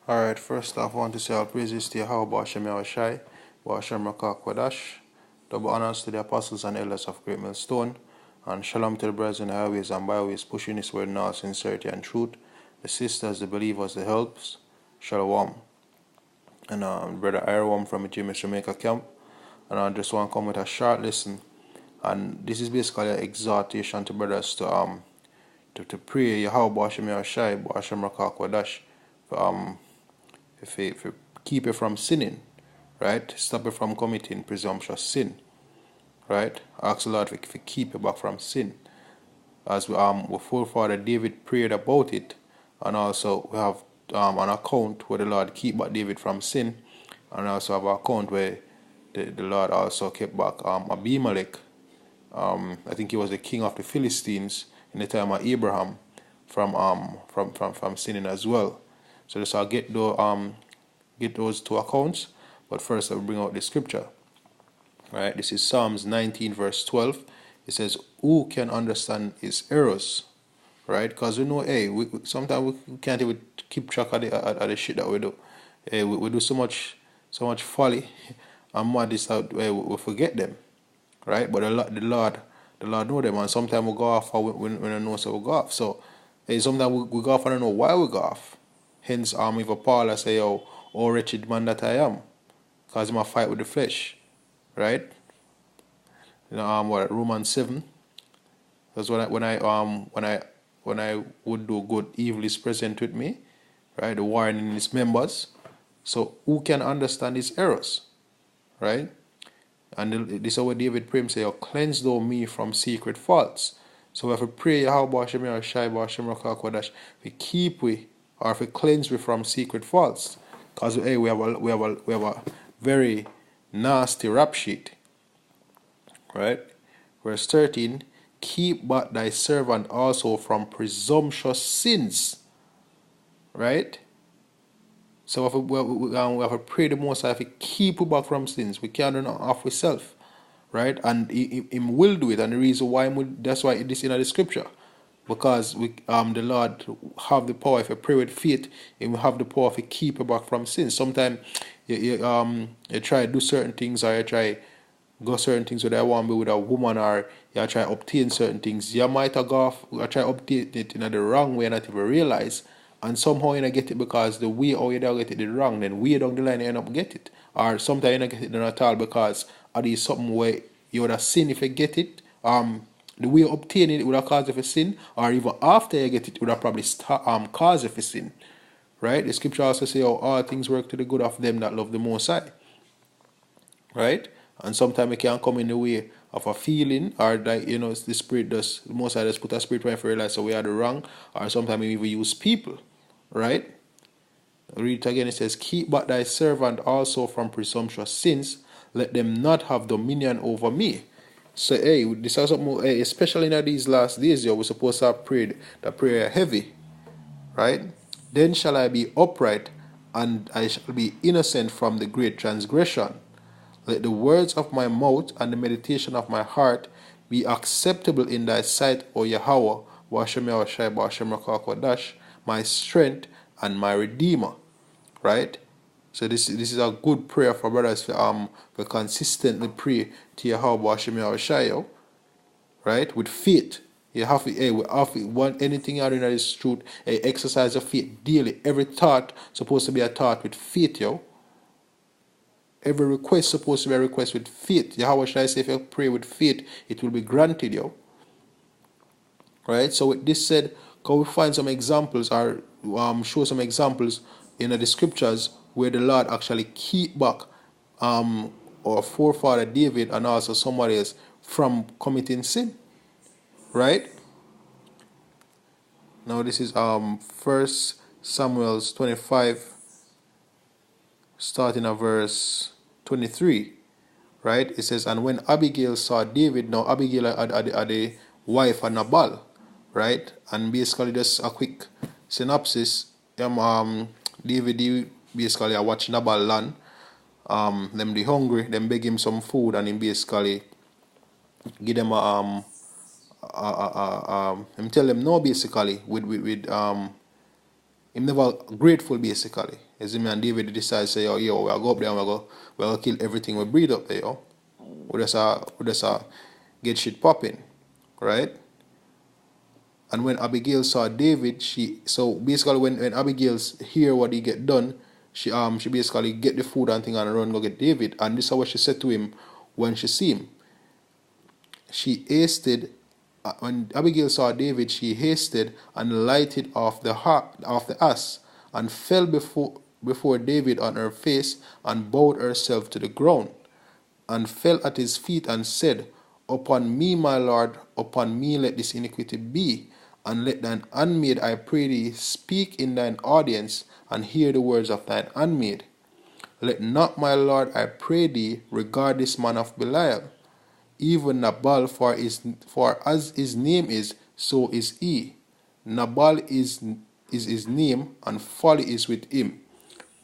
Alright, first off, I want to say all praises to Yahweh Hashem Yahushai, Hashem Rakak Wadash, double honors to the apostles and elders of Great Millstone, and shalom to the brothers in the highways and byways pushing this word in all sincerity and truth, the sisters, the believers, the helps, shalom. And Brother Iron from the James Jamaica camp, and I just want to come with a short lesson, and this is basically an exhortation to brothers to pray Yahweh Hashem Yahushai, Hashem Rakak Wadash, if you keep it from sinning, right? Stop it from committing presumptuous sin, right? Ask the Lord if you keep it back from sin. As our forefather David prayed about it, and also we have an account where the Lord keep back David from sin, and also have an account where the Lord also kept back Abimelech. I think he was the king of the Philistines in the time of Abraham from sinning as well. So just I'll get those two accounts, but first I'll bring out the scripture. Right, this is Psalms 19 verse 12. It says, "Who can understand his errors?" Right, because we know, we sometimes we can't even keep track of the shit that we do. We do so much folly and madness that we forget them. Right, but the Lord know them, and sometimes we go off when we know so we go off. So sometimes we go off and I don't know why we go off. Hence, even Paul I say, "Oh wretched man that I am," because I'm a fight with the flesh, right? You know, Romans 7. That's when I would do good, evil is present with me, right? The warning in his members. So who can understand his errors, right? And this is what David prayed, say, "Oh, cleanse thou me from secret faults." So we have to pray, how Hashem Yahshai, Hashem Rakak Wadash, we keep we, or if we cleanse we from secret faults, because we have a very nasty rap sheet, right? Verse 13, "Keep back thy servant also from presumptuous sins," right? So if we have to pray the Most High, if we keep we back from sins, we can't do nothing off ourselves, right? And he will do it, and the reason why that's why it is in the scripture. Because the Lord have the power. If you pray with faith, and we have the power to keep you back from sin. Sometimes you try to do certain things, or you try go certain things whether I want to be with a woman, or you try to obtain certain things. You might have go off, or try to obtain it in the wrong way and not even realize. And somehow you don't get it because the way how you don't get it wrong, then way down the line you end up get it. Or sometimes you don't get it at all because it is something where you would have sin if you get it. The way of obtaining it would have caused you for sin, or even after you get it would have probably caused you for sin. Right? The scripture also says, "Oh, all things work to the good of them that love the Most High." Right? And sometimes it can come in the way of a feeling, or that the spirit does, the Most High does put a spirit when you realize so we are the wrong, or sometimes we even use people. Right? Read it again. It says, "Keep back thy servant also from presumptuous sins, let them not have dominion over me." So this is something, especially in these last days, we're supposed to have prayed that prayer heavy, right? "Then shall I be upright, and I shall be innocent from the great transgression. Let the words of my mouth and the meditation of my heart be acceptable in thy sight, O Yahweh, Hashem Yahushai, Hashem Rakak Wadash, my strength and my redeemer." Right? So this is a good prayer for brothers to consistently pray to Yahweh Hashem Yahushai, right? With faith. You have to want anything out in this truth, exercise of faith daily. Every thought supposed to be a thought with faith, Every request supposed to be a request with faith. Yahweh shall I say, if you pray with faith, it will be granted, Right? So with this said, can we find some examples, or show some examples in the scriptures where the Lord actually keep back our forefather David and also somebody else from committing sin, right? Now this is 1 Samuel 25, starting at verse 23, right? It says, "And when Abigail saw David," now Abigail are the wife of Nabal, right? And basically just a quick synopsis. David basically are watching Nabal land. Them they hungry, them beg him some food, and him basically give them him tell them no, basically with him never grateful, basically. As him and David decide say, yo, we'll go up there and we'll kill everything we breed up there, yo. We just get shit popping, right? And when Abigail saw David, so basically when Abigail hear what he get done, she basically get the food and thing and run go get David. And this is what she said to him when she see him. She hasted, when Abigail saw David, she hasted and lighted off the ass and fell before David on her face and bowed herself to the ground and fell at his feet and said, Upon me, my Lord, upon me let this iniquity be, and let thine handmaid, I pray thee, speak in thine audience, and hear the words of thine handmaid. Let not, my Lord, I pray thee, regard this man of Belial, even Nabal, for as his name is, so is he. Nabal is his name, and folly is with him.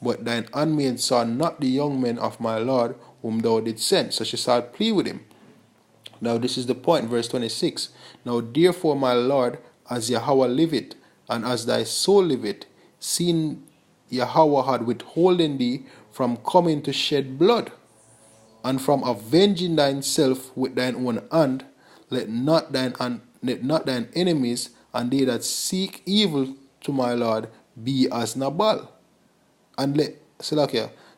But thine handmaid saw not the young men of my Lord, whom thou didst send. So she started plea with him. Now this is the point, verse 26. Now therefore, my Lord, as Yahweh liveth, and as thy soul liveth, seeing Yahweh had withholden thee from coming to shed blood, and from avenging thyself with thine own hand, let not thine enemies and they that seek evil to my Lord be as Nabal. And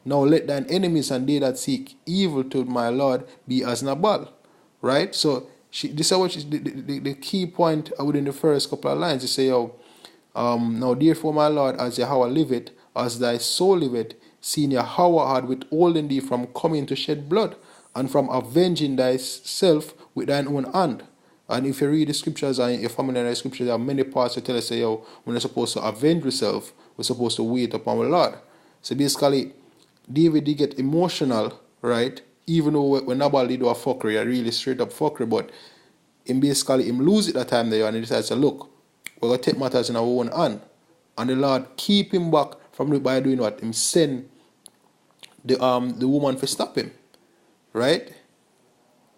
now let thine enemies and they that seek evil to my Lord be as Nabal. Right? So this is what the key point within the first couple of lines. They say, now therefore, my Lord, as Yahweh liveth, as thy soul liveth, seeing Yahweh had withholden thee from coming to shed blood, and from avenging thyself with thine own hand. And if you read the scriptures and you're familiar with the scriptures, there are many parts that tell us, we're not supposed to avenge ourselves, we're supposed to wait upon the Lord. So basically, David did get emotional, right? Even though when Nabal did do a fuckery, a really straight up fuckery, but him lose it that time there, and he decides to look, we're going to take matters in our own hand. And the Lord keep him back from it by doing what? Him send the woman to stop him. Right?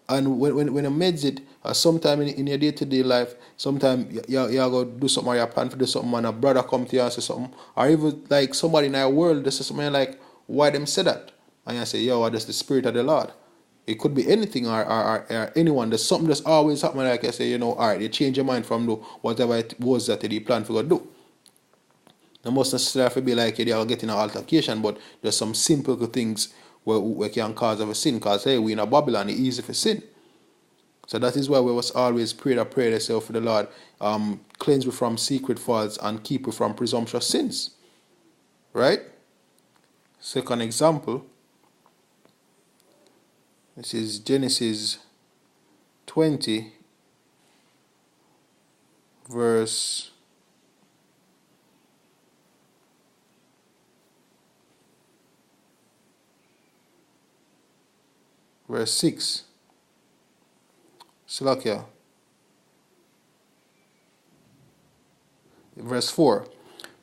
And when he meds it, sometime in your day-to-day life, sometime you go do something or you plan to do something and a brother come to you and say something, or even like somebody in our world, they say something like, why them say that? And you say, yo, that's the spirit of the Lord. It could be anything or anyone. There's something that's always happening, like I say, alright, you change your mind from whatever it was that you plan to go do. It must necessarily be like they are getting an altercation, but there's some simple things where can cause of a sin, because hey, we in a Babylon, it's easy for sin. So that is why we must always pray ourselves for the Lord, cleanse me from secret faults and keep me from presumptuous sins. Right? Second example, this is Genesis 20, verse 6. Salakia. Verse 4.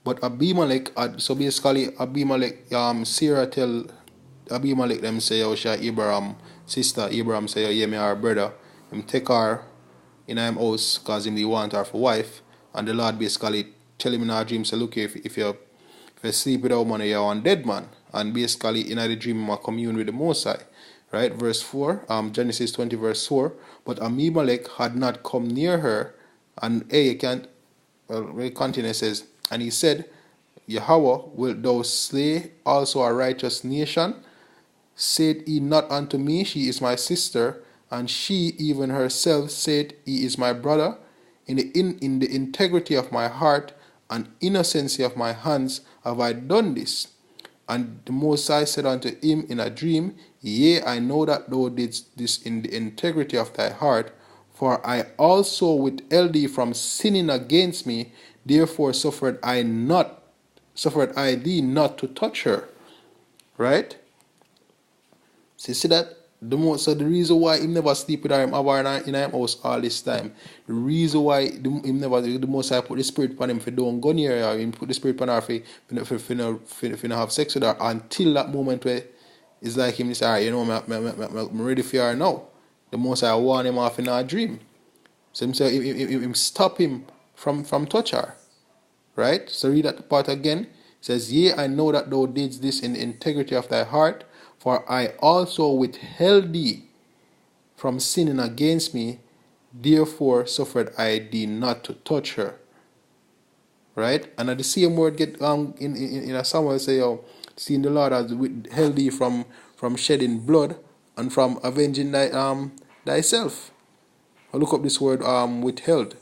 But Abimelech, so basically Abimelech, Sarah tell Abimelech them say, Abraham, sister, Abraham say, yeah, me our brother. Him take her in him house because him want her for wife. And the Lord basically tell him in our dream, say, look, if you sleep with a woman, you're one dead man. And basically in the dream, I commune with the Most High. Right, verse 4, Genesis 20, verse 4. But Abimelech had not come near her, and you can't, it continues, says, and he said, Yahweh, wilt thou slay also a righteous nation? Said he not unto me, she is my sister, and she even herself said, he is my brother. In the integrity of my heart and innocency of my hands have I done this. And the Most High said unto him in a dream, Yea, I know that thou didst this in the integrity of thy heart, for I also withheld thee from sinning against me, therefore suffered I thee not to touch her. Right? So you see that? So the reason why him never sleep with her in him house all this time, the reason why him never, the Most High put the spirit upon him for don't go near her, him put the spirit upon her for not have sex with her until that moment where it's like him say, alright, I'm ready for her now. The Most High warn him off in a dream. So him say him stop him from touch her. Right? So read that part again. says, Yea, I know that thou didst this in the integrity of thy heart, for I also withheld thee from sinning against me, therefore suffered I thee not to touch her. Right? And at the same word get in a Samuel say, seeing the Lord has withheld thee from shedding blood and from avenging thyself. I'll look up this word withheld.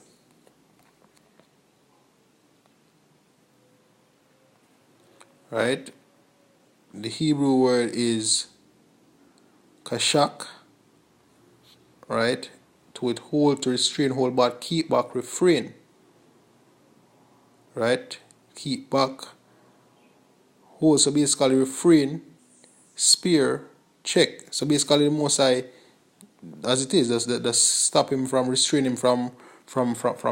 Right? The Hebrew word is kashak. Right? To withhold, to restrain, hold back, keep back, refrain. Right? Keep back, hold. So basically refrain, spare, check. So basically the Most High, as it is, just stop him from, restrain him from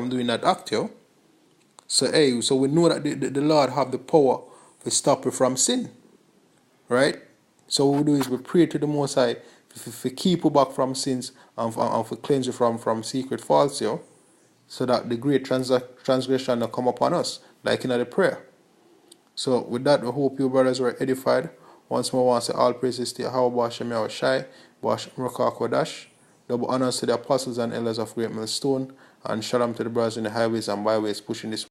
doing that act, yo. So so we know that the Lord have the power to stop you from sin. Right? So what we do is we pray to the Most High to keep you back from sins and to cleanse you from secret faults, yo. So that the great transgression will come upon us, like in the prayer. So with that, we hope you brothers were edified. Once more, I want to say all praises to Yahweh Bashem Yahushai, Bashem Rakah Kodash. Double honors to the apostles and elders of Great Millstone, and shalom to the brothers in the highways and byways pushing this